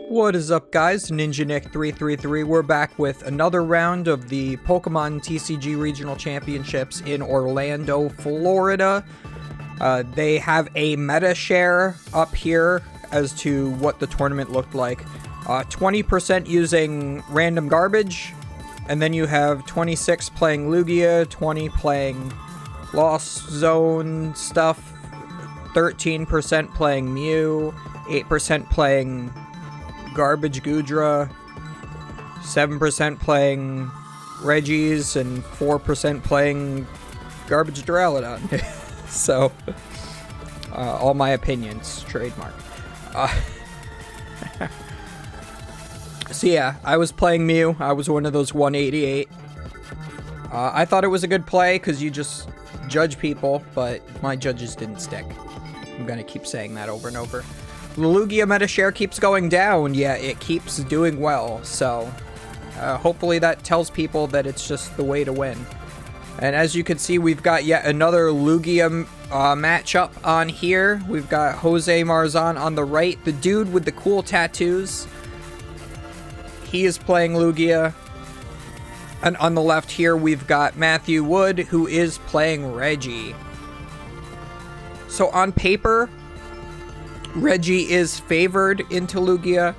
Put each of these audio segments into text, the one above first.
What is up, guys? Ninja Nick 333. We're back with another round of the Pokemon TCG Regional Championships in Orlando, Florida. They have a meta share up here as to what the tournament looked like. 20% using random garbage, and then you have 26 playing Lugia, 20 playing Lost Zone stuff, 13% playing Mew, 8% playing Garbage Gudra, 7% playing Regis, and 4% playing Garbage Duraludon. So, all my opinions, trademark. So yeah, I was playing Mew. I was one of those 188. I thought it was a good play because you just judge people, but my judges didn't stick. I'm gonna keep saying that over and over. The Lugia meta share keeps going down, yet it keeps doing well, so hopefully that tells people that it's just the way to win. And as you can see, we've got yet another Lugia matchup on here. We've got Jose Marzan on the right, the dude with the cool tattoos. He is playing Lugia. And on the left here, we've got Matthew Wood, who is playing Reggie. So on paper, Reggie is favored into Lugia.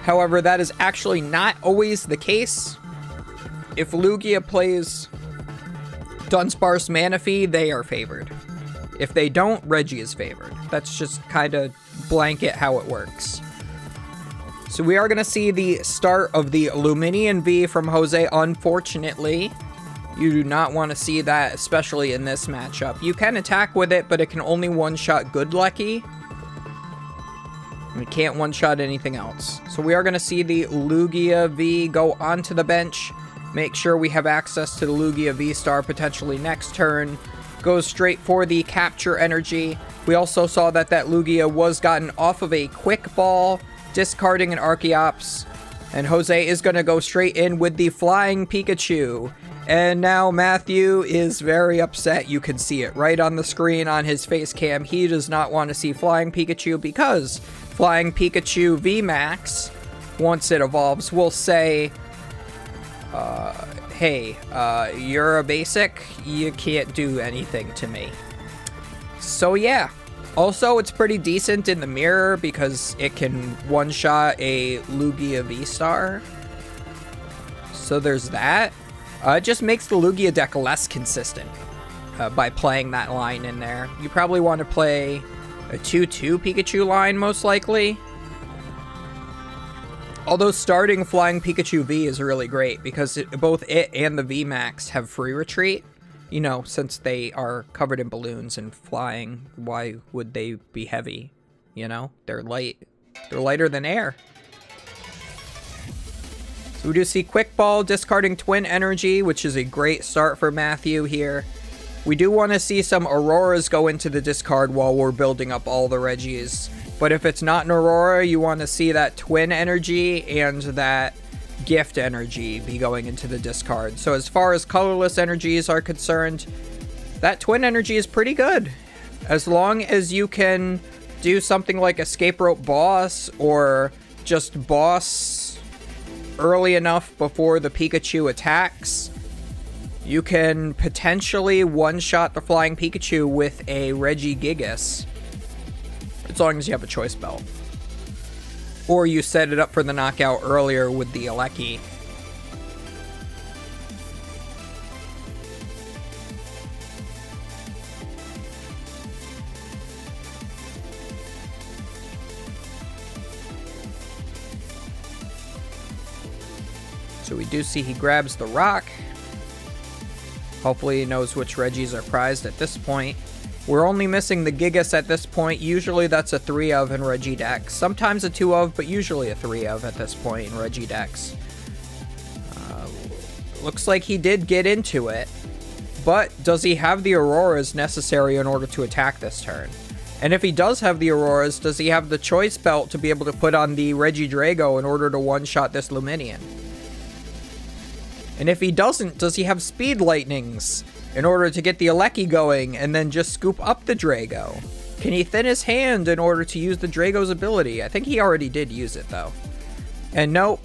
However, that is actually not always the case. If Lugia plays Dunsparce Manaphy, they are favored. If they don't, Reggie is favored. That's just kind of blanket how it works. So we are going to see the start of the Luminian V from Jose. Unfortunately, you do not want to see that, especially in this matchup. You can attack with it, but it can only one-shot Good Lucky. We can't one-shot anything else. So we are going to see the Lugia V go onto the bench. Make sure we have access to the Lugia V-Star potentially next turn. Goes straight for the Capture Energy. We also saw that Lugia was gotten off of a Quick Ball, discarding an Archeops. And Jose is going to go straight in with the Flying Pikachu. And now Matthew is very upset. You can see it right on the screen on his face cam. He does not want to see Flying Pikachu because Flying Pikachu VMAX, once it evolves, will say, hey, you're a basic, you can't do anything to me. So yeah, also it's pretty decent in the mirror because it can one-shot a Lugia V-Star. So there's that. It just makes the Lugia deck less consistent by playing that line in there. You probably want to play a 2-2 Pikachu line, most likely. Although starting Flying Pikachu V is really great because both it and the VMAX have free retreat. You know, since they are covered in balloons and flying, why would they be heavy? You know, they're light. They're lighter than air. So we do see Quick Ball discarding Twin Energy, which is a great start for Matthew here. We do want to see some Auroras go into the discard while we're building up all the Regis. But if it's not an Aurora, you want to see that Twin Energy and that Gift Energy be going into the discard. So as far as colorless energies are concerned, that Twin Energy is pretty good. As long as you can do something like Escape Rope Boss or just Boss early enough before the Pikachu attacks, you can potentially one-shot the Flying Pikachu with a Regigigas. As long as you have a Choice Belt. Or you set it up for the knockout earlier with the Alecki. So we do see he grabs the rock. Hopefully he knows which Regis are prized at this point. We're only missing the Gigas at this point. Usually that's a 3 of in Regi decks. Sometimes a 2 of, but usually a 3 of at this point in Regi decks. Looks like he did get into it. But does he have the Auroras necessary in order to attack this turn? And if he does have the Auroras, does he have the Choice Belt to be able to put on the Regidrago in order to one-shot this Luminian? And if he doesn't, does he have Speed Lightnings in order to get the Alecki going and then just scoop up the Drago? Can he thin his hand in order to use the Drago's ability? I think he already did use it, though. And nope,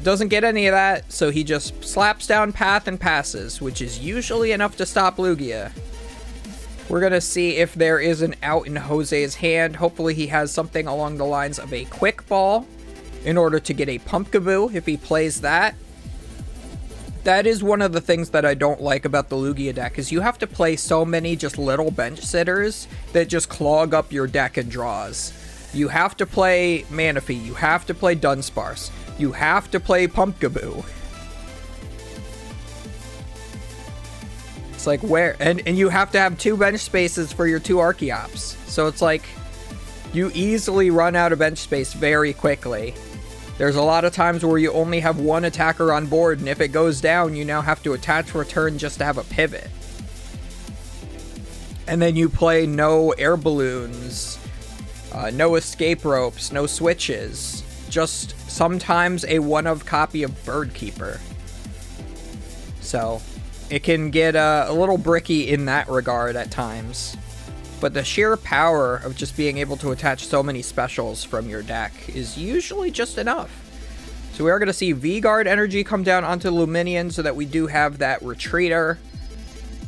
doesn't get any of that, so he just slaps down Path and passes, which is usually enough to stop Lugia. We're going to see if there is an out in Jose's hand. Hopefully he has something along the lines of a Quick Ball in order to get a Pumpkaboo if he plays that. That is one of the things that I don't like about the Lugia deck, is you have to play so many just little bench sitters that just clog up your deck and draws. You have to play Manaphy, you have to play Dunsparce, you have to play Pumpkaboo. It's like, where? And you have to have 2 bench spaces for your 2 Archeops. So it's like, you easily run out of bench space very quickly. There's a lot of times where you only have 1 attacker on board, and if it goes down, you now have to attach return just to have a pivot. And then you play no air balloons, no escape ropes, no switches. Just sometimes a one-of copy of Bird Keeper. So it can get a little bricky in that regard at times. But the sheer power of just being able to attach so many specials from your deck is usually just enough. So we are going to see V-Guard energy come down onto Luminion so that we do have that Retreater.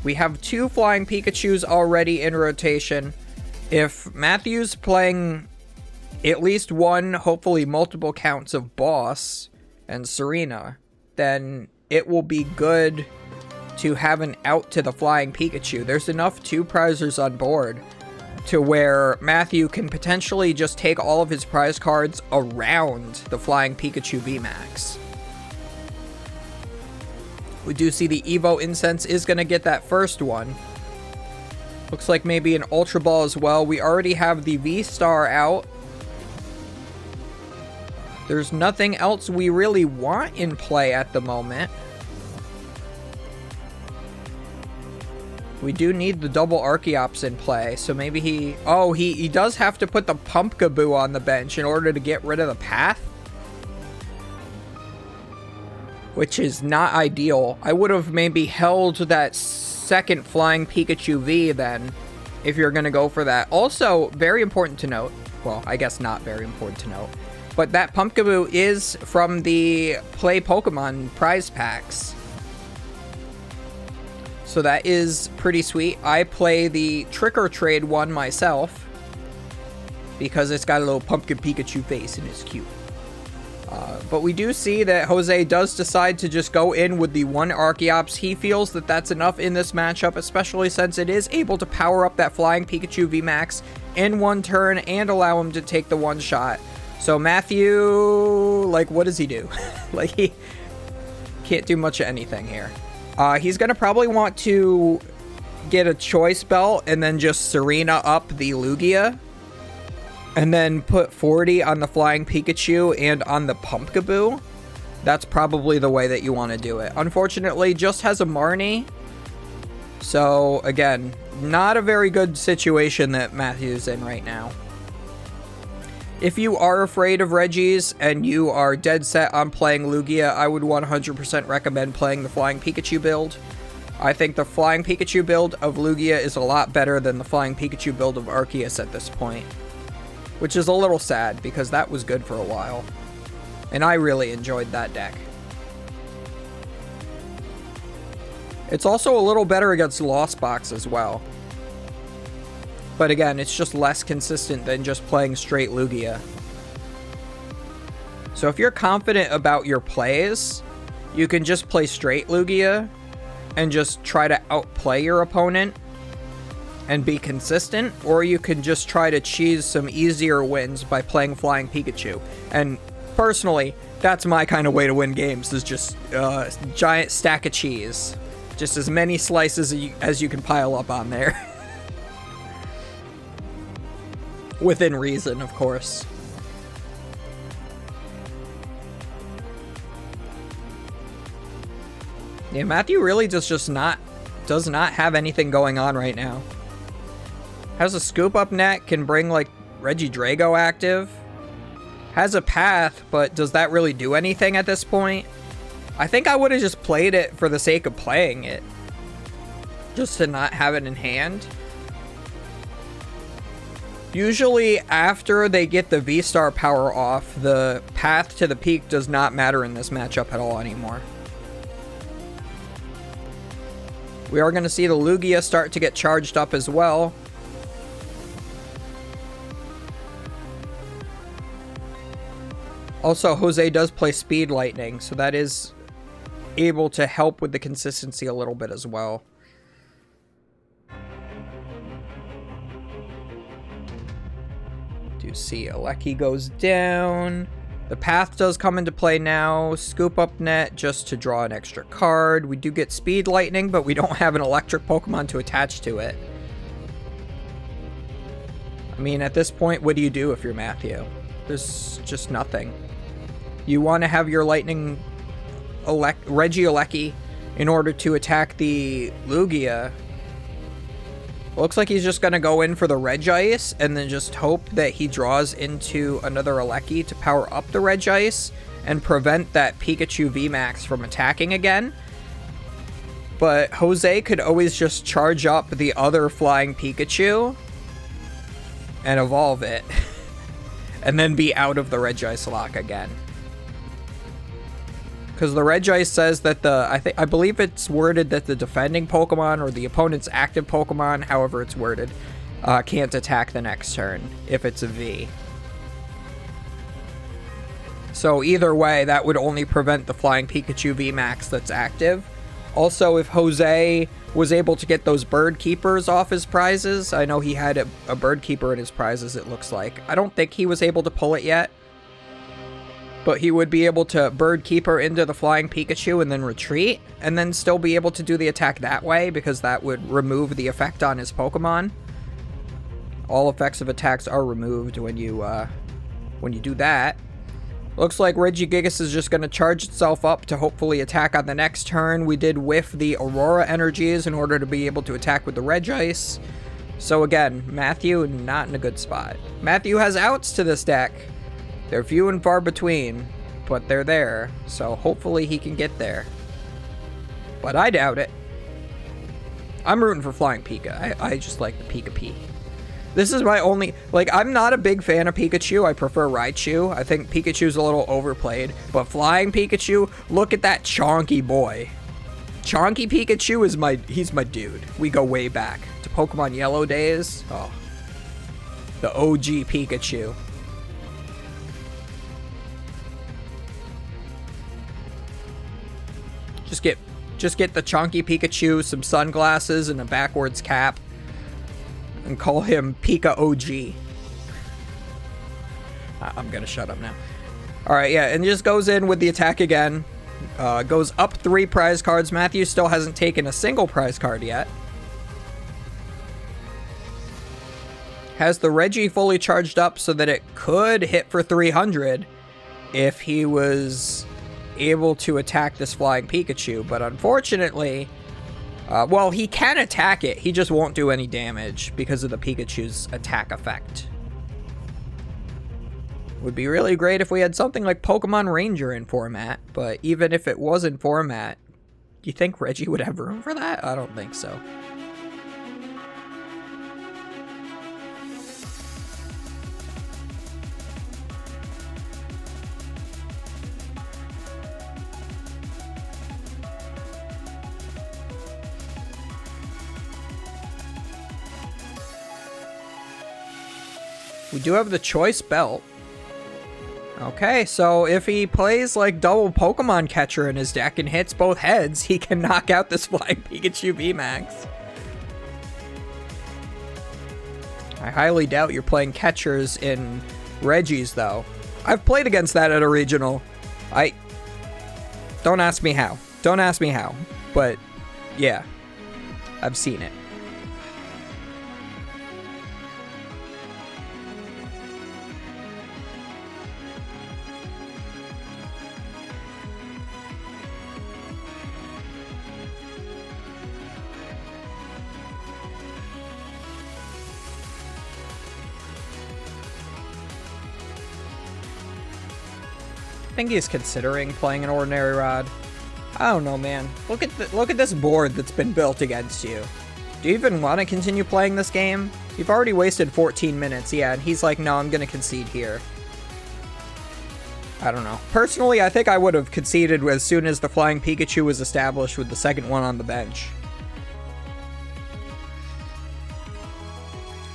We have 2 Flying Pikachus already in rotation. If Matthew's playing at least 1, hopefully multiple counts of Boss and Serena, then it will be good to have an out to the Flying Pikachu. There's enough 2 prizers on board to where Matthew can potentially just take all of his prize cards around the Flying Pikachu VMAX. We do see the Evo Incense is going to get that first one. Looks like maybe an Ultra Ball as well. We already have the V-Star out. There's nothing else we really want in play at the moment. We do need the double Archeops in play, so maybe he... Oh, he does have to put the Pumpkaboo on the bench in order to get rid of the Path. Which is not ideal. I would have maybe held that second Flying Pikachu V then, if you're going to go for that. Also, very important to note, well, I guess not very important to note, but that Pumpkaboo is from the Play Pokemon prize packs. So that is pretty sweet. I play the Trick or Trade one myself because it's got a little pumpkin Pikachu face and it's cute. But we do see that Jose does decide to just go in with the 1 Archeops. He feels that that's enough in this matchup, especially since it is able to power up that Flying Pikachu VMAX in 1 turn and allow him to take the 1 shot. So Matthew, like, what does he do? Like, he can't do much of anything here. He's going to probably want to get a Choice Belt and then just Serena up the Lugia. And then put 40 on the Flying Pikachu and on the Pumpkaboo. That's probably the way that you want to do it. Unfortunately, just has a Marnie. So, again, not a very good situation that Matthew's in right now. If you are afraid of Regis and you are dead set on playing Lugia, I would 100% recommend playing the Flying Pikachu build. I think the Flying Pikachu build of Lugia is a lot better than the Flying Pikachu build of Arceus at this point. Which is a little sad, because that was good for a while. And I really enjoyed that deck. It's also a little better against Lost Box as well. But again, it's just less consistent than just playing straight Lugia. So if you're confident about your plays, you can just play straight Lugia and just try to outplay your opponent and be consistent, or you can just try to cheese some easier wins by playing Flying Pikachu. And personally, that's my kind of way to win games, is just a giant stack of cheese. Just as many slices as you can pile up on there. Within reason, of course. Yeah, Matthew really does not have anything going on right now. Has a Scoop Up Net, can bring like Regidrago active. Has a Path, but does that really do anything at this point? I think I would have just played it for the sake of playing it. Just to not have it in hand. Usually after they get the V-Star power off, the path to the peak does not matter in this matchup at all anymore. We are going to see the Lugia start to get charged up as well. Also, Jose does play Speed Lightning, so that is able to help with the consistency a little bit as well. Do see Alecki goes down. The path does come into play now. Scoop up net just to draw an extra card. We do get Speed Lightning, but we don't have an electric Pokemon to attach to it. I mean, at this point, what do you do if you're Matthew? There's just nothing. You want to have your Lightning Reggie Alecki in order to attack the Lugia. Looks like he's just going to go in for the Regice and then just hope that he draws into another Alecki to power up the Regice and prevent that Pikachu VMAX from attacking again. But Jose could always just charge up the other flying Pikachu and evolve it and then be out of the Regice lock again. Because the Regice says that I believe it's worded that the defending Pokemon or the opponent's active Pokemon, however it's worded, can't attack the next turn if it's a V. So either way, that would only prevent the flying Pikachu VMAX that's active. Also, if Jose was able to get those Bird Keepers off his prizes, I know he had a Bird Keeper in his prizes, it looks like. I don't think he was able to pull it yet. But he would be able to Bird Keeper into the flying Pikachu and then retreat, and then still be able to do the attack that way, because that would remove the effect on his Pokemon. All effects of attacks are removed when you do that. Looks like Regigigas is just going to charge itself up to hopefully attack on the next turn. We did whiff the Aurora energies in order to be able to attack with the Regice. So again, Matthew not in a good spot. Matthew has outs to this deck. They're few and far between, but they're there, so hopefully he can get there. But I doubt it. I'm rooting for Flying Pika. I just like the Pika-P. This is my only... Like, I'm not a big fan of Pikachu. I prefer Raichu. I think Pikachu's a little overplayed. But Flying Pikachu, look at that chonky boy. Chonky Pikachu is he's my dude. We go way back to Pokemon Yellow days. Oh. The OG Pikachu. Just get the chonky Pikachu, some sunglasses, and a backwards cap, and call him Pika OG. I'm gonna shut up now. Alright, yeah, and just goes in with the attack again. Goes up 3 prize cards. Matthew still hasn't taken a single prize card yet. Has the Reggie fully charged up so that it could hit for 300 if he was able to attack this flying Pikachu, but unfortunately, well, he can attack it, he just won't do any damage because of the Pikachu's attack effect. Would be really great if we had something like Pokemon Ranger in format, but even if it was in format, do you think Reggie would have room for that? I don't think so. We do have the Choice Belt. Okay, so if he plays like double Pokemon Catcher in his deck and hits both heads, he can knock out this flying Pikachu VMAX. I highly doubt you're playing catchers in Regis, though. I've played against that at a regional. Don't ask me how. Don't ask me how. But, yeah. I've seen it. I think he's considering playing an Ordinary Rod. I don't know, man. Look at this board that's been built against you. Do you even want to continue playing this game? You've already wasted 14 minutes, yeah, and he's like, no, I'm gonna concede here. I don't know. Personally, I think I would have conceded as soon as the Flying Pikachu was established with the second one on the bench.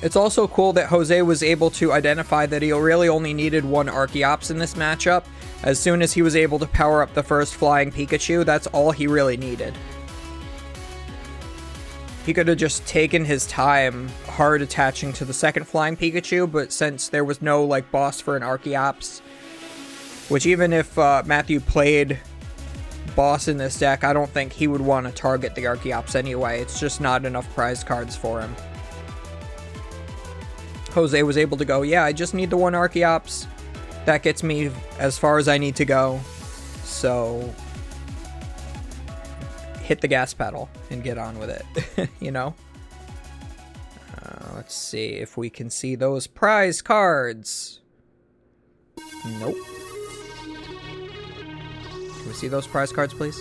It's also cool that Jose was able to identify that he really only needed one Archeops in this matchup. As soon as he was able to power up the first Flying Pikachu, that's all he really needed. He could have just taken his time hard attaching to the second Flying Pikachu, but since there was no, like, boss for an Archeops, which even if Matthew played boss in this deck, I don't think he would want to target the Archeops anyway. It's just not enough prize cards for him. Jose was able to go, yeah, I just need the one Archeops. That gets me as far as I need to go. So hit the gas pedal and get on with it, you know? Let's see if we can see those prize cards. Nope. Can we see those prize cards, please?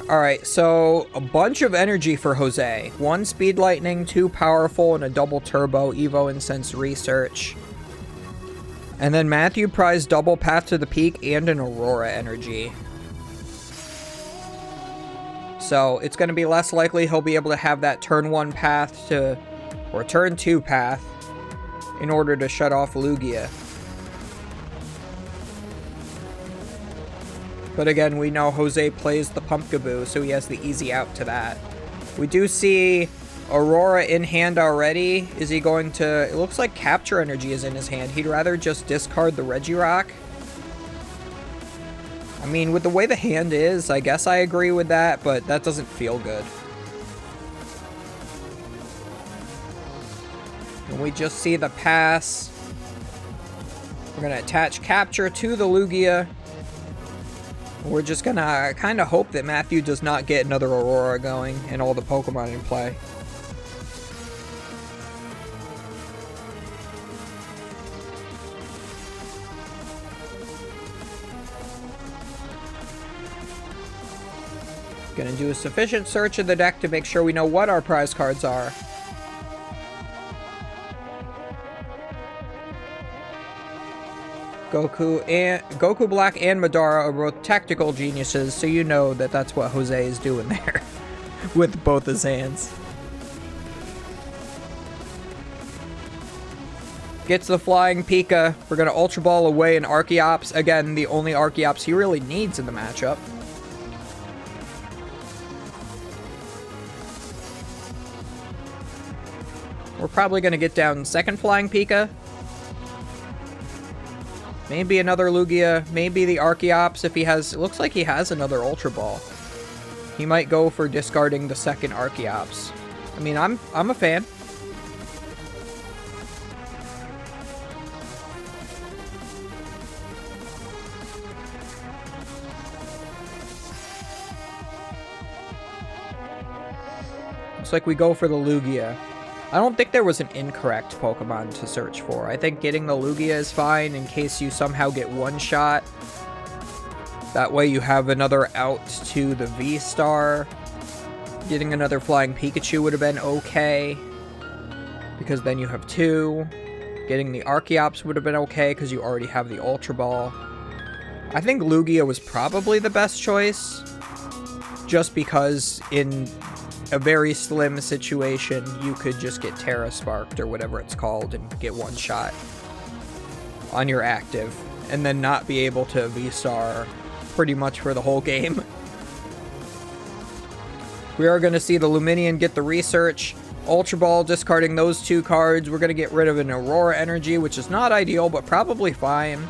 Alright, so a bunch of energy for Jose. 1 Speed Lightning, 2 Powerful, and a double Turbo Evo Incense Research. And then Matthew prized double Path to the Peak and an Aurora Energy. So it's going to be less likely he'll be able to have that turn 1 path to, or turn 2 path in order to shut off Lugia. But again, we know Jose plays the Pumpkaboo, so he has the easy out to that. We do see Aurora in hand already. Is he going to... It looks like Capture Energy is in his hand. He'd rather just discard the Regirock. I mean, with the way the hand is, I guess I agree with that, but that doesn't feel good. And we just see the pass. We're going to attach Capture to the Lugia. We're just gonna kind of hope that Matthew does not get another Aurora going and all the Pokemon in play. Gonna do a sufficient search of the deck to make sure we know what our prize cards are. Goku Black and Madara are both tactical geniuses, so you know that that's what Jose is doing there with both his hands. Gets the Flying Pika. We're going to Ultra Ball away an Archeops. Again, the only Archeops he really needs in the matchup. We're probably going to get down second Flying Pika. Maybe another Lugia, maybe the Archeops if he has... It looks like he has another Ultra Ball. He might go for discarding the second Archeops. I mean, I'm a fan. Looks like we go for the Lugia. I don't think there was an incorrect Pokemon to search for. I think getting the Lugia is fine in case you somehow get one shot. That way you have another out to the V-Star. Getting another Flying Pikachu would have been okay, because then you have 2. Getting the Archeops would have been okay, because you already have the Ultra Ball. I think Lugia was probably the best choice, just because in a very slim situation, you could just get Terra Sparked or whatever it's called and get one shot on your active and then not be able to V-Star pretty much for the whole game. We are going to see the Luminion get the Research. Ultra Ball discarding those 2 cards. We're going to get rid of an Aurora Energy, which is not ideal, but probably fine.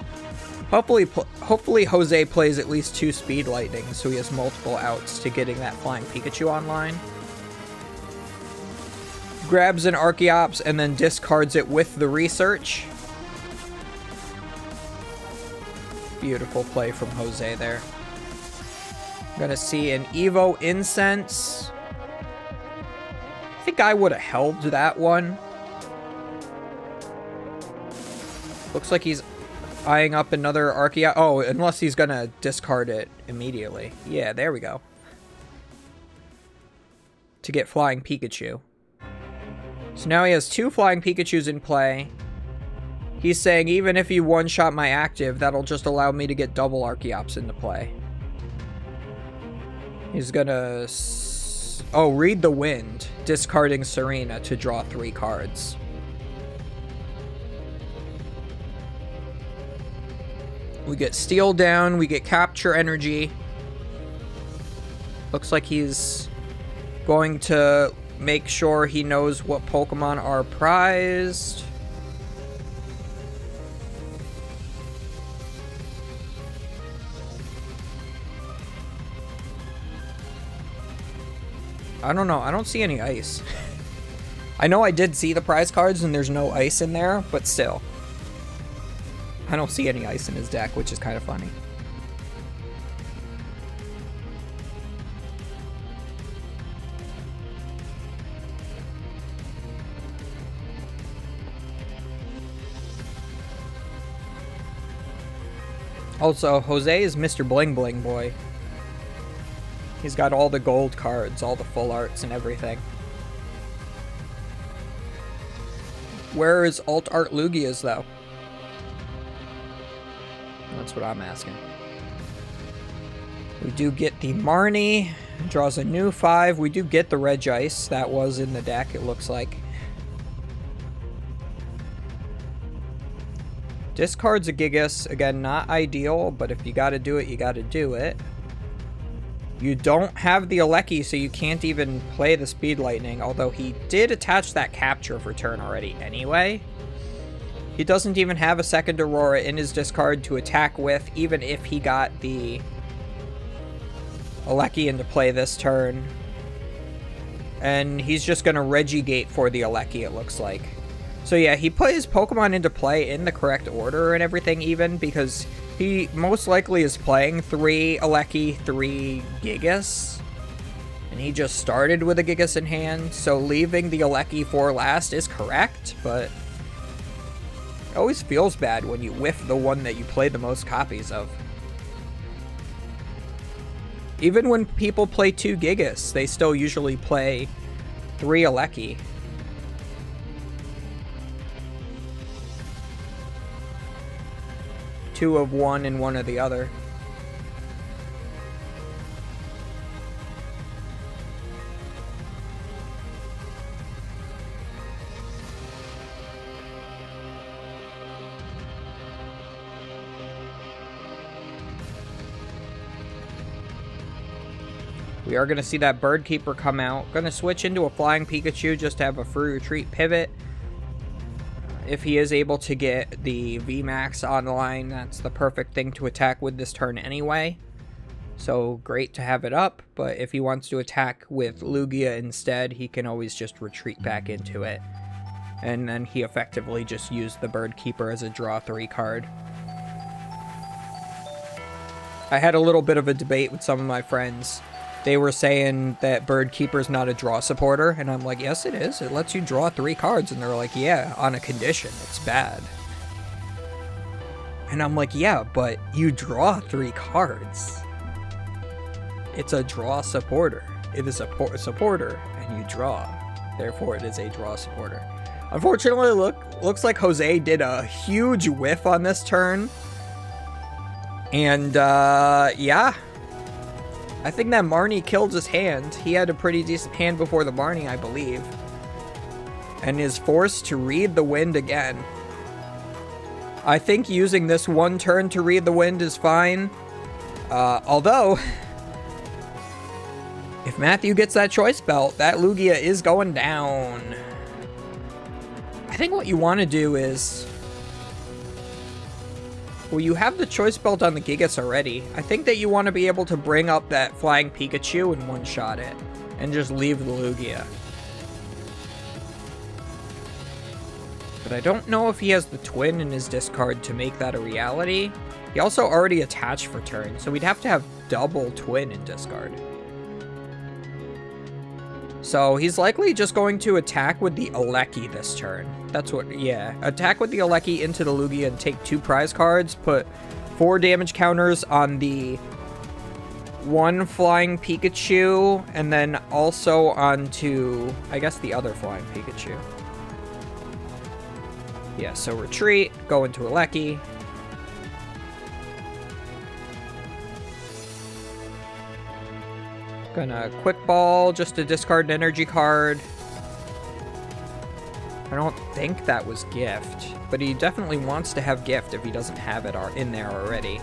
Hopefully Jose plays at least 2 Speed Lightning, so he has multiple outs to getting that Flying Pikachu online. Grabs an Archeops and then discards it with the Research. Beautiful play from Jose there. I'm gonna see an Evo Incense. I think I would have held that one. Looks like he's eyeing up another Archeops. Oh, unless he's gonna discard it immediately. Yeah, there we go. to get Flying Pikachu. So now he has 2 Flying Pikachus in play. He's saying even if you one-shot my active, that'll just allow me to get double Archeops into play. He's gonna... Oh, read the wind, discarding Serena to draw 3 cards. We get Steal down, we get Capture Energy. Looks like he's going to make sure he knows what Pokemon are prized. I don't know. I don't see any ice. I know I did see the prize cards and there's no ice in there, but still. I don't see any ice in his deck, which is kind of funny. Also, Jose is Mr. Bling Bling Boy. He's got all the gold cards, all the full arts and everything. Where is Alt Art Lugia's, though? That's what I'm asking. We do get the Marnie. Draws a new 5. We do get the Regis. That was in the deck, it looks like. Discards a Gigas. Again, not ideal, but if you gotta do it, you gotta do it. You don't have the Alecki, so you can't even play the Speed Lightning, although he did attach that Capture for turn already anyway. He doesn't even have a second Aurora in his discard to attack with, even if he got the Alecki into play this turn. And he's just going to Regigate for the Alecki, it looks like. So yeah, he put his Pokemon into play in the correct order and everything even, because he most likely is playing 3 Alecki, 3 Gigas. And he just started with a Gigas in hand, so leaving the Alecki for last is correct, but it always feels bad when you whiff the one that you play the most copies of. Even when people play 2 Gigas, they still usually play 3 Alecki. Two of one and one of the other. We are going to see that Bird Keeper come out. Going to switch into a Flying Pikachu just to have a free retreat pivot. If he is able to get the VMAX online, that's the perfect thing to attack with this turn anyway. So great to have it up, but if he wants to attack with Lugia instead, he can always just retreat back into it. And then he effectively just used the Bird Keeper as a draw 3 card. I had a little bit of a debate with some of my friends. They were saying that Bird Keeper's not a draw supporter, and I'm like, yes it is, it lets you draw 3 cards, and they're like, yeah, on a condition, it's bad. And I'm like, yeah, but you draw 3 cards. It's a draw supporter. It is a supporter, and you draw. Therefore, it is a draw supporter. Unfortunately, looks like Jose did a huge whiff on this turn. And, yeah. I think that Marnie killed his hand. He had a pretty decent hand before the Marnie, I believe. And is forced to read the wind again. I think using this one turn to read the wind is fine. Although, if Matthew gets that choice belt, that Lugia is going down. I think what you want to do is... Well, you have the choice belt on the Gigas already. I think that you want to be able to bring up that Flying Pikachu and one-shot it. And just leave the Lugia. But I don't know if he has the twin in his discard to make that a reality. He also already attached for turn, so we'd have to have double twin in discard. So he's likely just going to attack with the Alecki this turn. That's what, yeah. Attack with the Alecki into the Lugia and take 2 prize cards, put 4 damage counters on the one flying Pikachu, and then also onto, I guess, the other flying Pikachu. Yeah, so retreat, go into Alecki. Gonna quick ball just to discard an energy card. I don't think that was gift, but he definitely wants to have gift if he doesn't have it in there already.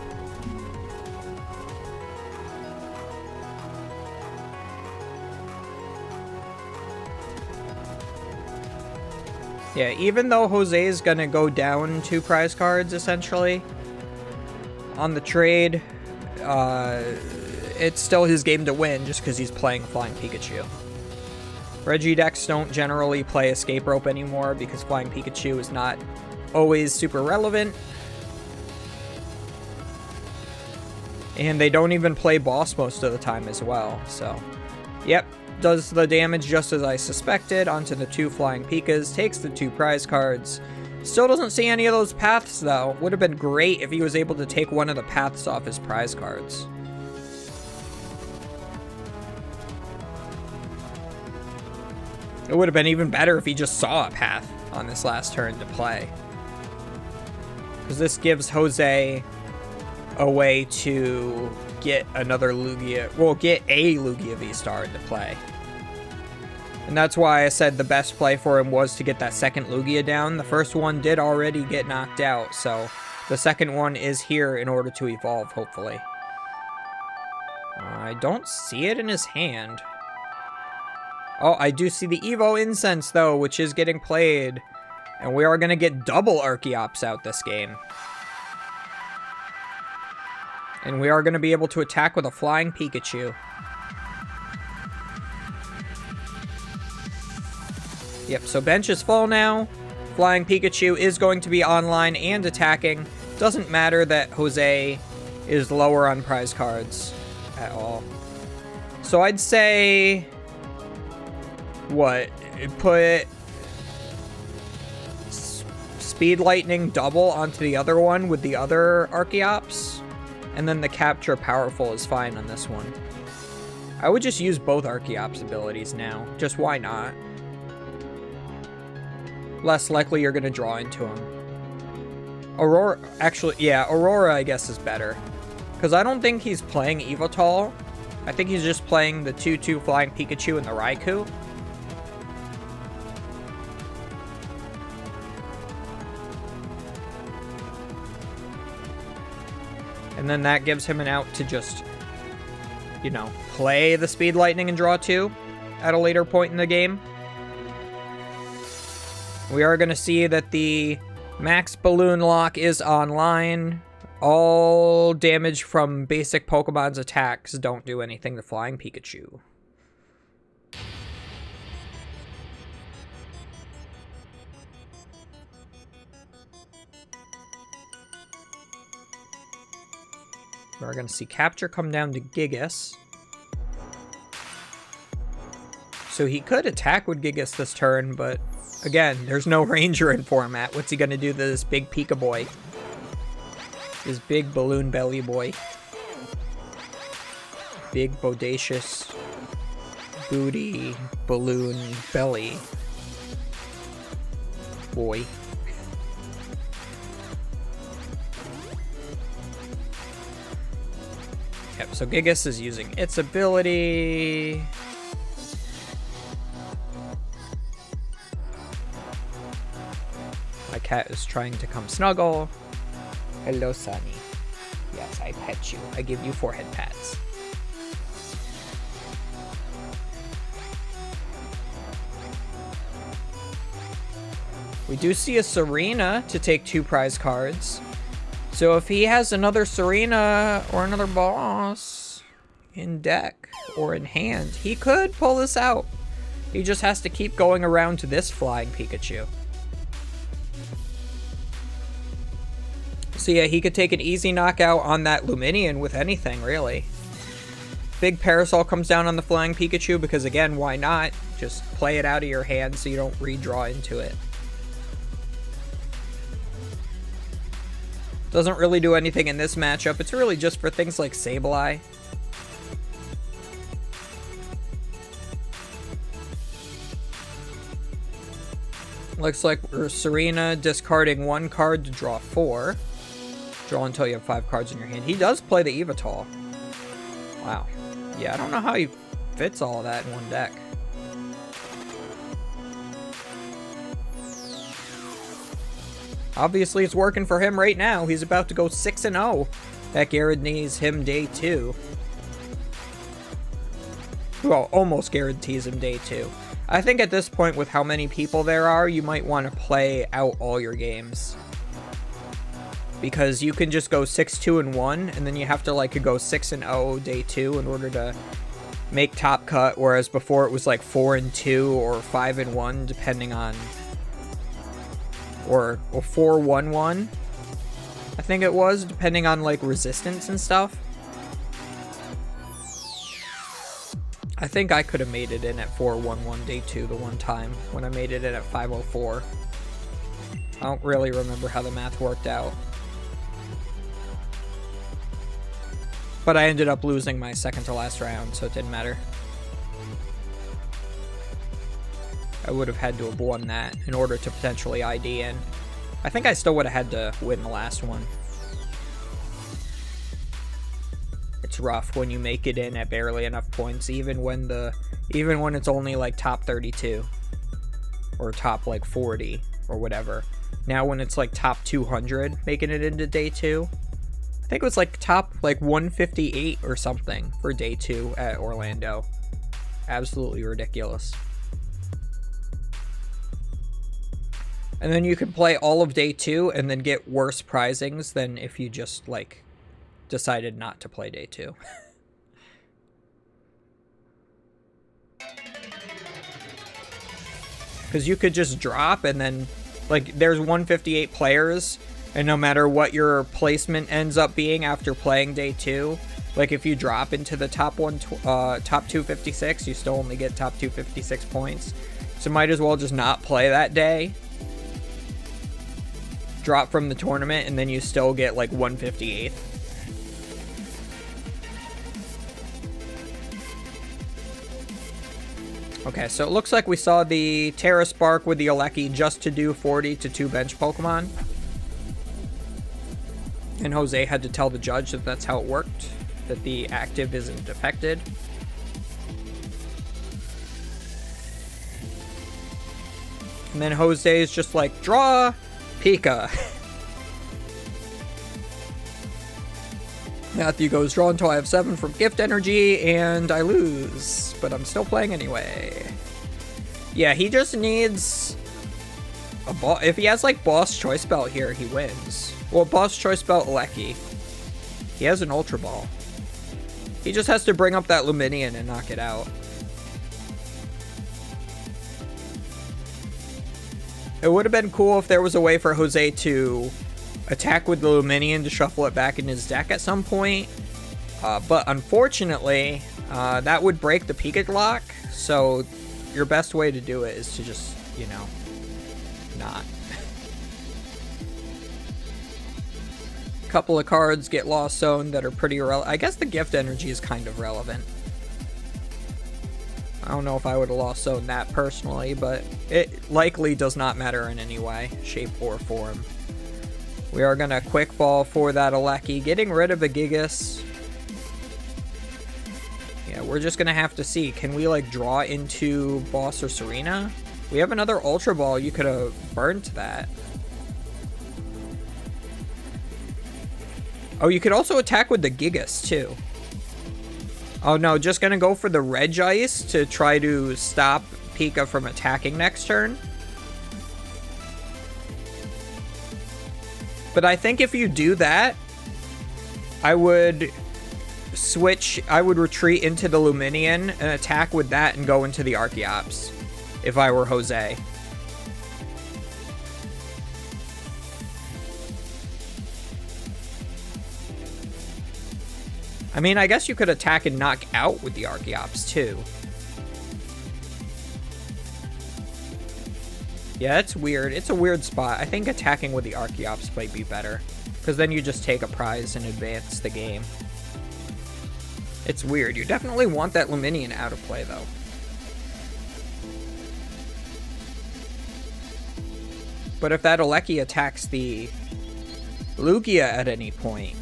Yeah, even though Jose is gonna go down 2 prize cards, essentially, on the trade, it's still his game to win just because he's playing Flying Pikachu. Reggie decks don't generally play Escape Rope anymore because Flying Pikachu is not always super relevant. And they don't even play Boss most of the time as well, so... Yep, does the damage just as I suspected onto the 2 Flying Pikas, takes the 2 prize cards. Still doesn't see any of those paths, though. Would have been great if he was able to take one of the paths off his prize cards. It would have been even better if he just saw a path on this last turn to play. Because this gives Jose a way to get another Lugia, well, get a Lugia V-Star into play. And that's why I said the best play for him was to get that second Lugia down. The first one did already get knocked out, so the second one is here in order to evolve, hopefully. I don't see it in his hand. Oh, I do see the Evo Incense, though, which is getting played. And we are going to get double Archeops out this game. And we are going to be able to attack with a Flying Pikachu. Yep, so bench is full now. Flying Pikachu is going to be online and attacking. Doesn't matter that Jose is lower on prize cards at all. So I'd say... What? Put Speed Lightning double onto the other one with the other Archeops. And then the Capture Powerful is fine on this one. I would just use both Archeops abilities now. Just why not? Less likely you're going to draw into him. Aurora, actually, yeah, Aurora I guess is better. Because I don't think he's playing Yveltal. I think he's just playing the 2/2 Flying Pikachu and the Raikou. And then that gives him an out to just, you know, play the Speed Lightning and draw 2 at a later point in the game. We are going to see that the Max Balloon Lock is online. All damage from basic Pokemon's attacks don't do anything to Flying Pikachu. We're going to see Capture come down to Gigas. So he could attack with Gigas this turn, but again, there's no Ranger in format. What's he going to do to this big Pika boy? This big balloon belly boy. Big bodacious booty balloon belly boy. Yep, so Gigas is using its ability. My cat is trying to come snuggle. Hello, Sunny. Yes, I pet you. I give you forehead pats. We do see a Serena to take 2 prize cards. So if he has another Serena or another boss in deck or in hand, he could pull this out. He just has to keep going around to this Flying Pikachu. So yeah, he could take an easy knockout on that Luminion with anything, really. Big Parasol comes down on the Flying Pikachu because, again, why not? Just play it out of your hand so you don't redraw into it. Doesn't really do anything in this matchup. It's really just for things like Sableye. Looks like Serena discarding 1 card to draw 4. Draw until you have 5 cards in your hand. He does play the Evital. Wow. Yeah, I don't know how he fits all of that in one deck. Obviously, it's working for him right now. He's about to go 6-0. That guarantees him day 2. Well, almost guarantees him day 2. I think at this point, with how many people there are, you might want to play out all your games. Because you can just go 6-2-1, and then you have to like go 6-0 day 2 in order to make top cut, whereas before it was like 4-2 or 5-1, depending on, or 4-1-1, I think it was, depending on like resistance and stuff. I think I could have made it in at 4-1-1 day 2 the one time when I made it in at 5-0-4. I don't really remember how the math worked out. But I ended up losing my second to last round, so it didn't matter. I would have had to have won that in order to potentially ID in. I think I still would have had to win the last one. It's rough when you make it in at barely enough points, even when it's only like top 32 or top like 40 or whatever. Now when it's like top 200 making it into day 2. I think it was like top like 158 or something for day 2 at Orlando. Absolutely ridiculous. And then you can play all of day 2 and then get worse prizings than if you just like decided not to play day 2. Because you could just drop and then like there's 158 players, and no matter what your placement ends up being after playing day 2, like if you drop into the top 256, you still only get top 256 points. So might as well just not play that day. Drop from the tournament, and then you still get like 158th. Okay, so it looks like we saw the Terra Spark with the Aleki just to do 40 to 2 bench Pokemon. And Jose had to tell the judge that that's how it worked, that the active isn't affected. And then Jose is just like, draw Pika. Matthew goes, draw until I have 7 from gift energy, and I lose. But I'm still playing anyway. Yeah, he just needs a boss. If he has like boss choice belt here, he wins. Well, boss choice belt Aleki. He has an Ultra Ball. He just has to bring up that Luminion and knock it out. It would have been cool if there was a way for Jose to attack with the Luminion to shuffle it back in his deck at some point. But unfortunately, that would break the Pikachu lock. So your best way to do it is to just, you know, not. Couple of cards get Lost Zone that are pretty irrelevant. I guess the gift energy is kind of relevant. I don't know if I would have Lost Zone that personally, but it likely does not matter in any way, shape, or form. We are going to quick ball for that Aleki, getting rid of a Gigas. Yeah, we're just going to have to see. Can we like draw into Boss or Serena? We have another Ultra Ball. You could have burnt that. Oh, you could also attack with the Gigas, too. Oh, no, just gonna go for the Regis to try to stop Pika from attacking next turn. But I think if you do that, I would retreat into the Luminion and attack with that and go into the Archeops if I were Jose. I mean, I guess you could attack and knock out with the Archeops, too. Yeah, it's weird. It's a weird spot. I think attacking with the Archeops might be better, because then you just take a prize and advance the game. It's weird. You definitely want that Luminion out of play, though. But if that Alecki attacks the Lugia at any point,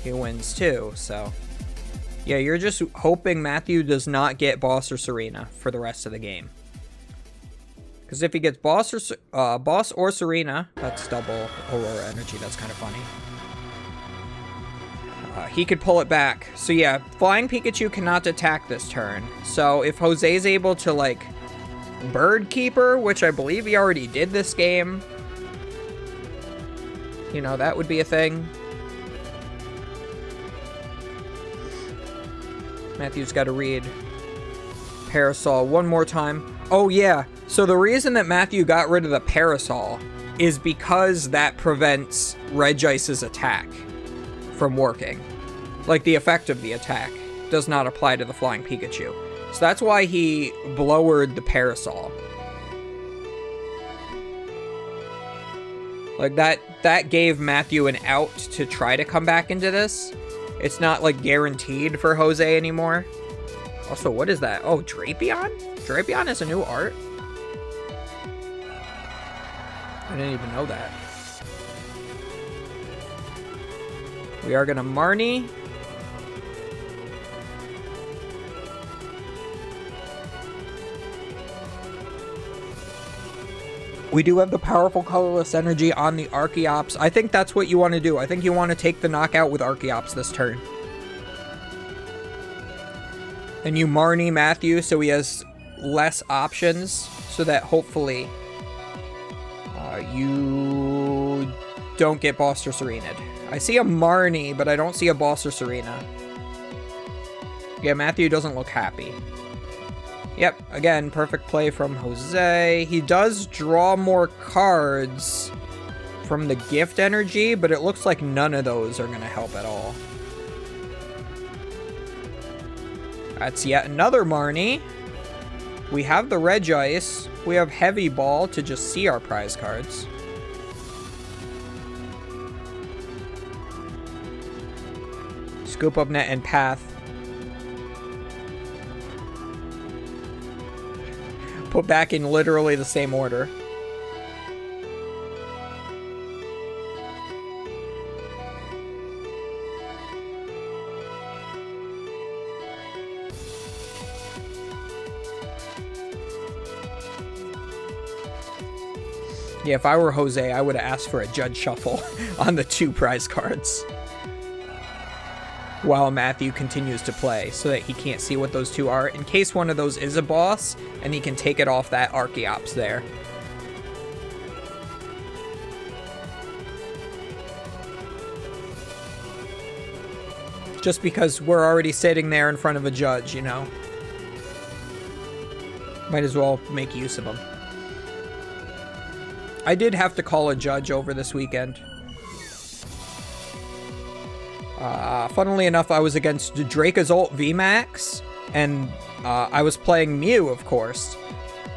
he wins too, so... Yeah, you're just hoping Matthew does not get Boss or Serena for the rest of the game. Because if he gets Boss or Serena, that's double Aurora energy, that's kind of funny. He could pull it back. So yeah, Flying Pikachu cannot attack this turn. So if Jose's able to, like, Bird Keeper, which I believe he already did this game, you know, that would be a thing. Matthew's got to read Parasol one more time. Oh yeah, so the reason that Matthew got rid of the Parasol is because that prevents Regis's attack from working. Like, the effect of the attack does not apply to the Flying Pikachu. So that's why he blowered the Parasol. Like, that gave Matthew an out to try to come back into this. It's not, like, guaranteed for Jose anymore. Also, what is that? Oh, Drapion? Drapion is a new art? I didn't even know that. We are gonna Marnie. We do have the powerful colorless energy on the Archeops. I think that's what you want to do. I think you want to take the knockout with Archeops this turn. And you Marnie Matthew so he has less options, so that hopefully you don't get Boss or Serena'd. I see a Marnie, but I don't see a Boss or Serena. Yeah, Matthew doesn't look happy. Yep, again, perfect play from Jose. He does draw more cards from the gift energy, but it looks like none of those are going to help at all. That's yet another Marnie. We have the Regis. We have Heavy Ball to just see our prize cards. Scoop Up Net and Path. Put back in literally the same order. Yeah, if I were Jose, I would have asked for a Judge Shuffle on the 2 prize cards while Matthew continues to play, so that he can't see what those 2 are, in case one of those is a boss, and he can take it off that Archeops there. Just because we're already sitting there in front of a judge, you know? Might as well make use of them. I did have to call a judge over this weekend. Funnily enough, I was against Dracozolt VMAX, and I was playing Mew, of course.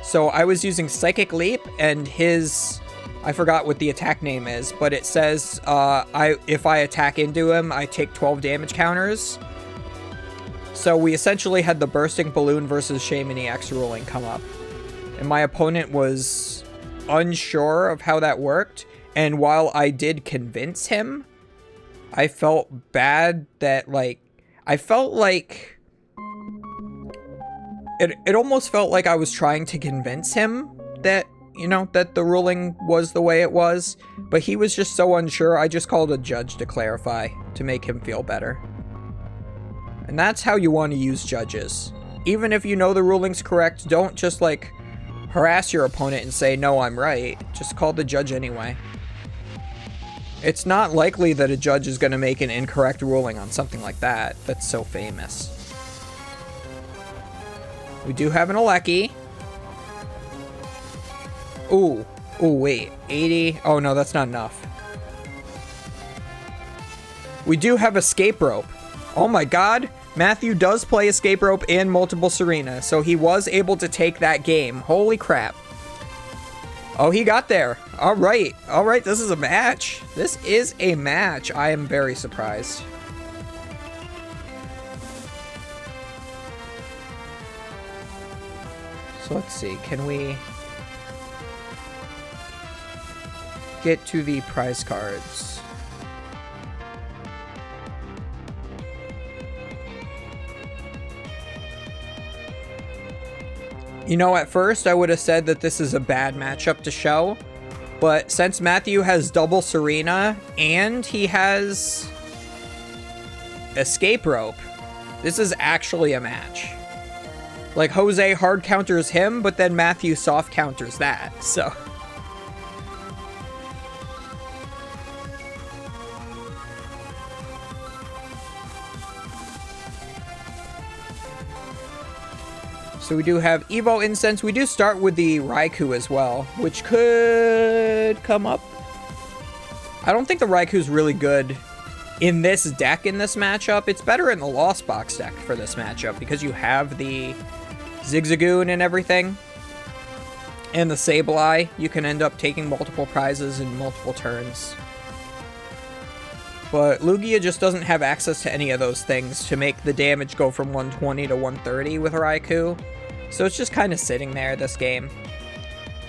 So I was using Psychic Leap, and his... I forgot what the attack name is, but it says if I attack into him, I take 12 damage counters. So we essentially had the Bursting Balloon versus Shaman EX ruling come up. And my opponent was unsure of how that worked, and while I did convince him, I felt bad that, like, I felt like it almost felt like I was trying to convince him that, you know, that the ruling was the way it was, but he was just so unsure. I just called a judge to clarify, to make him feel better. And that's how you want to use judges. Even if you know the ruling's correct, don't just, like, harass your opponent and say, no, I'm right. Just call the judge anyway. It's not likely that a judge is going to make an incorrect ruling on something like that. That's so famous. We do have an Alecki. Ooh. Ooh, wait. 80. Oh, no, that's not enough. We do have Escape Rope. Oh my god. Matthew does play Escape Rope and Multiple Serena, so he was able to take that game. Holy crap. Oh, he got there. All right. All right, this is a match. This is a match. I am very surprised. So let's see. Can we... get to the prize cards. You know, at first I would have said that this is a bad matchup to show, but since Matthew has double Serena and he has escape rope, this is actually a match. Like, Jose hard counters him, but then Matthew soft counters that, so. So we do have Evo Incense. We do start with the Raikou as well, which could come up. I don't think the Raikou's really good in this deck in this matchup. It's better in the Lost Box deck for this matchup because you have the Zigzagoon and everything. And the Sableye. You can end up taking multiple prizes in multiple turns. But Lugia just doesn't have access to any of those things to make the damage go from 120 to 130 with Raikou. So it's just kind of sitting there this game.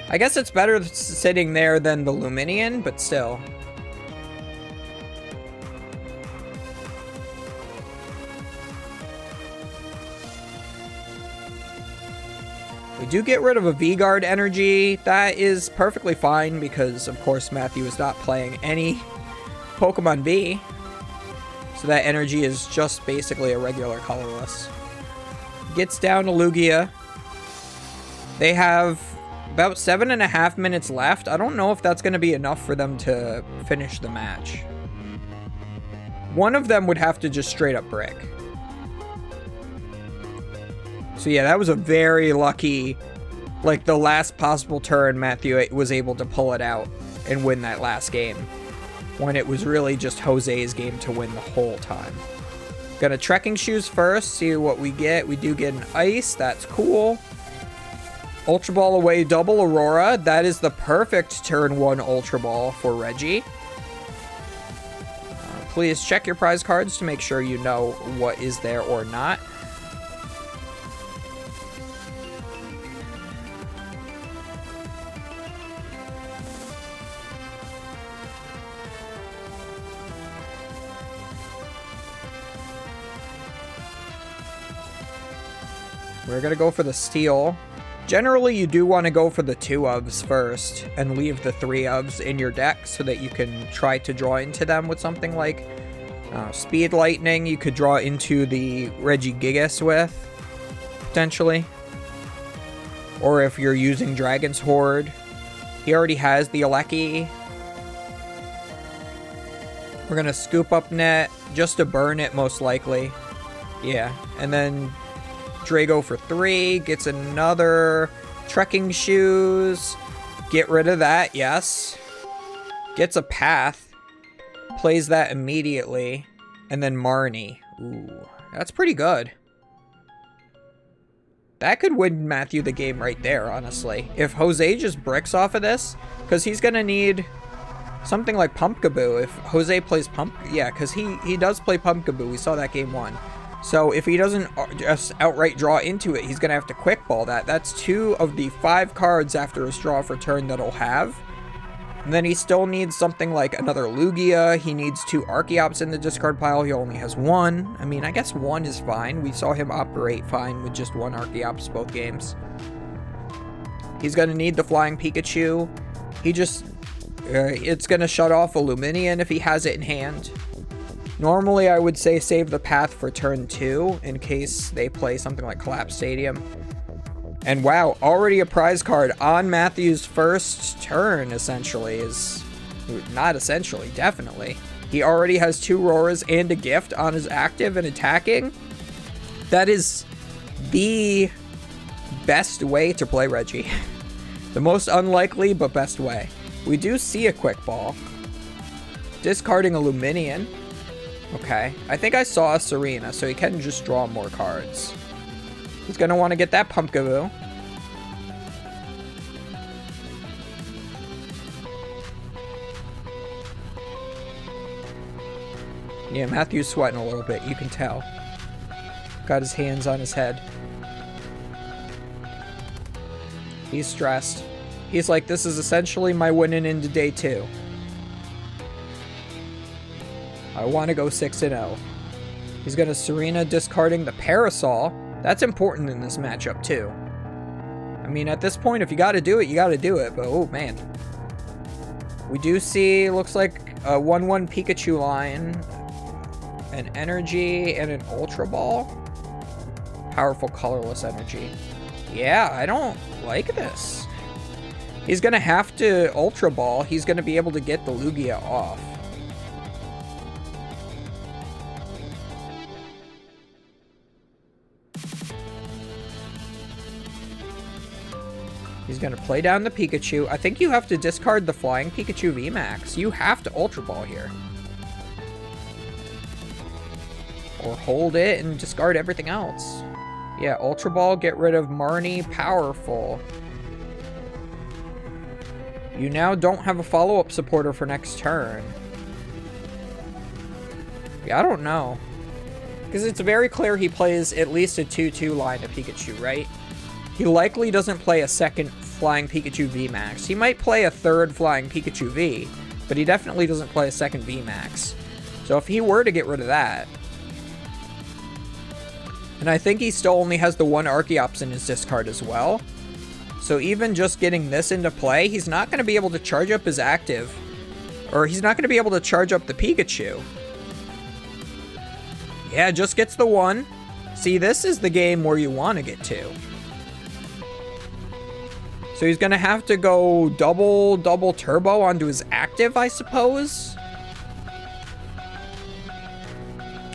I guess it's better sitting there than the Luminion, but still. We do get rid of a V-Guard energy. That is perfectly fine because, of course, Matthew is not playing any Pokemon V. So that energy is just basically a regular colorless. Gets down to Lugia. They have about 7.5 minutes left. I don't know if that's going to be enough for them to finish the match. One of them would have to just straight up brick. So yeah, that was a very lucky, like the last possible turn Matthew was able to pull it out and win that last game. When it was really just Jose's game to win the whole time. Gonna Trekking Shoes first, see what we get. We do get an Ice, that's cool. Ultra Ball away, double Aurora. That is the perfect turn 1 Ultra Ball for Reggie. Please check your prize cards to make sure you know what is there or not. We're going to go for the Steel. Generally, you do want to go for the 2 ofs first and leave the 3 ofs in your deck so that you can try to draw into them with something like Speed Lightning. You could draw into the Regigigas with, potentially. Or if you're using Dragon's Horde, he already has the Aleki. We're going to scoop up Net just to burn it, most likely. Yeah, and then Drago for 3, gets another Trekking Shoes, get rid of that, yes. Gets a Path, plays that immediately, and then Marnie. Ooh, that's pretty good. That could win Matthew the game right there, honestly. If Jose just bricks off of this, because he's going to need something like Pumpkaboo. If Jose plays yeah, because he does play Pumpkaboo. We saw that game 1. So if he doesn't just outright draw into it, he's going to have to quick ball that. That's 2 of the 5 cards after his draw for turn that he'll have. And then he still needs something like another Lugia. He needs 2 Archeops in the discard pile. He only has 1. I mean, I guess 1 is fine. We saw him operate fine with just 1 Archeops both games. He's going to need the Flying Pikachu. He just... it's going to shut off a Luminion if he has it in hand. Normally, I would say save the Path for turn 2 in case they play something like Collapse Stadium. And wow, already a prize card on Matthew's first turn, essentially, is... not essentially, definitely. He already has 2 Roras and a gift on his active and attacking. That is the best way to play Reggie. The most unlikely, but best way. We do see a Quick Ball. Discarding a Luminion. Okay, I think I saw a Serena, so he can just draw more cards. He's going to want to get that Pumpkaboo. Yeah, Matthew's sweating a little bit, you can tell. Got his hands on his head. He's stressed. He's like, this is essentially my winning into day 2. I want to go 6-0. He's going to Serena, discarding the Parasol. That's important in this matchup, too. I mean, at this point, if you got to do it, you got to do it. But, oh, man. We do see, looks like a 1-1 Pikachu line. An Energy and an Ultra Ball. Powerful colorless energy. Yeah, I don't like this. He's going to have to Ultra Ball. He's going to be able to get the Lugia off. He's going to play down the Pikachu. I think you have to discard the Flying Pikachu VMAX. You have to Ultra Ball here. Or hold it and discard everything else. Yeah, Ultra Ball, get rid of Marnie, powerful. You now don't have a follow-up supporter for next turn. Yeah, I don't know. Because it's very clear he plays at least a 2-2 line of Pikachu, right? He likely doesn't play a second Flying Pikachu VMAX. He might play a third Flying Pikachu V, but he definitely doesn't play a second VMAX. So if he were to get rid of that... And I think he still only has the one Archeops in his discard as well. So even just getting this into play, he's not going to be able to charge up his active. Or he's not going to be able to charge up the Pikachu. Yeah, just gets the one. See, this is the game where you want to get to. So he's going to have to go double turbo onto his active, I suppose.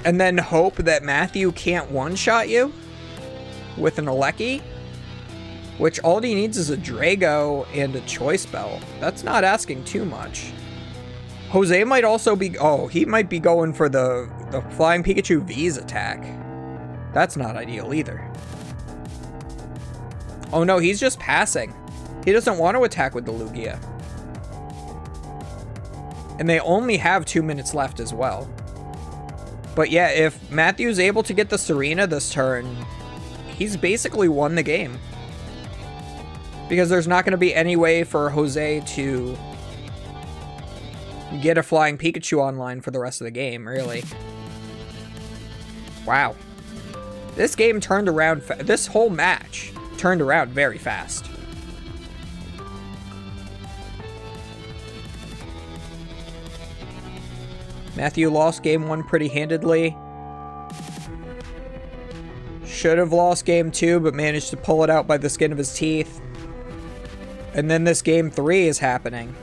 And then hope that Matthew can't one-shot you with an Alecki. Which all he needs is a Drago and a Choice Bell. That's not asking too much. Jose might also be... Oh, he might be going for the Flying Pikachu V's attack. That's not ideal either. Oh no, he's just passing. He doesn't want to attack with the Lugia. And they only have 2 minutes left as well. But yeah, if Matthew's able to get the Serena this turn, he's basically won the game. Because there's not going to be any way for Jose to get a Flying Pikachu online for the rest of the game, really. Wow. This game turned around, this whole match turned around very fast. Matthew lost game 1 pretty handedly. Should have lost game 2, but managed to pull it out by the skin of his teeth. And then this game 3 is happening.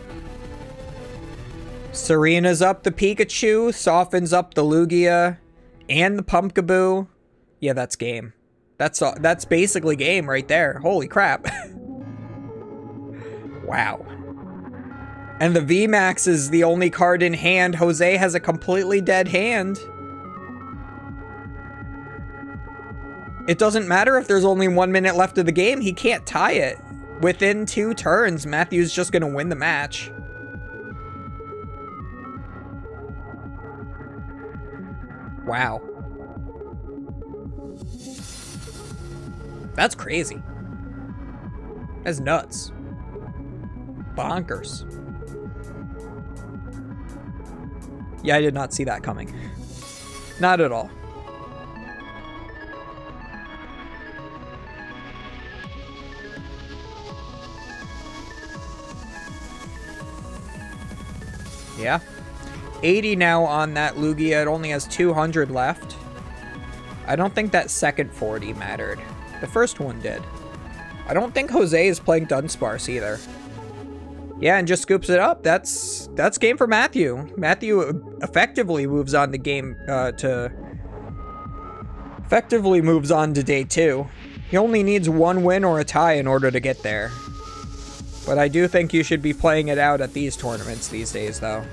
Serena's up the Pikachu, softens up the Lugia, and the Pumpkaboo. Yeah, that's game. That's basically game right there. Holy crap. Wow. And the VMAX is the only card in hand. Jose has a completely dead hand. It doesn't matter if there's only 1 minute left of the game. He can't tie it. Within 2 turns, Matthew's just going to win the match. Wow. That's crazy. That's nuts. Bonkers. Yeah, I did not see that coming. Not at all. Yeah. 80 now on that Lugia. It only has 200 left. I don't think that second 40 mattered. The first one did. I don't think Jose is playing Dunsparce either. Yeah, and just scoops it up. That's game for Matthew. Matthew effectively moves on to day 2. He only needs 1 win or a tie in order to get there. But I do think you should be playing it out at these tournaments these days, though.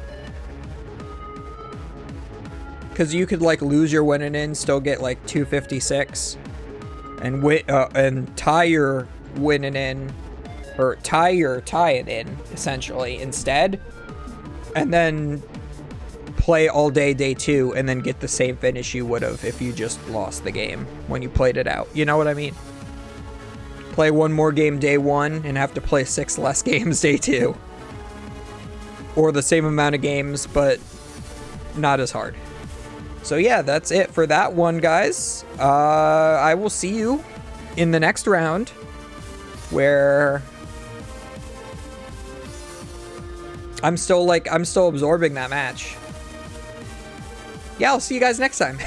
Because you could, like, lose your winning in, still get, like, 256. And tie your winning in, or tie your tie-in in, essentially, instead. And then play all day 2, and then get the same finish you would have if you just lost the game when you played it out. You know what I mean? Play 1 more game day 1 and have to play 6 less games day 2. Or the same amount of games, but not as hard. So yeah, that's it for that one, guys. I will see you in the next round, where I'm still absorbing that match. Yeah, I'll see you guys next time.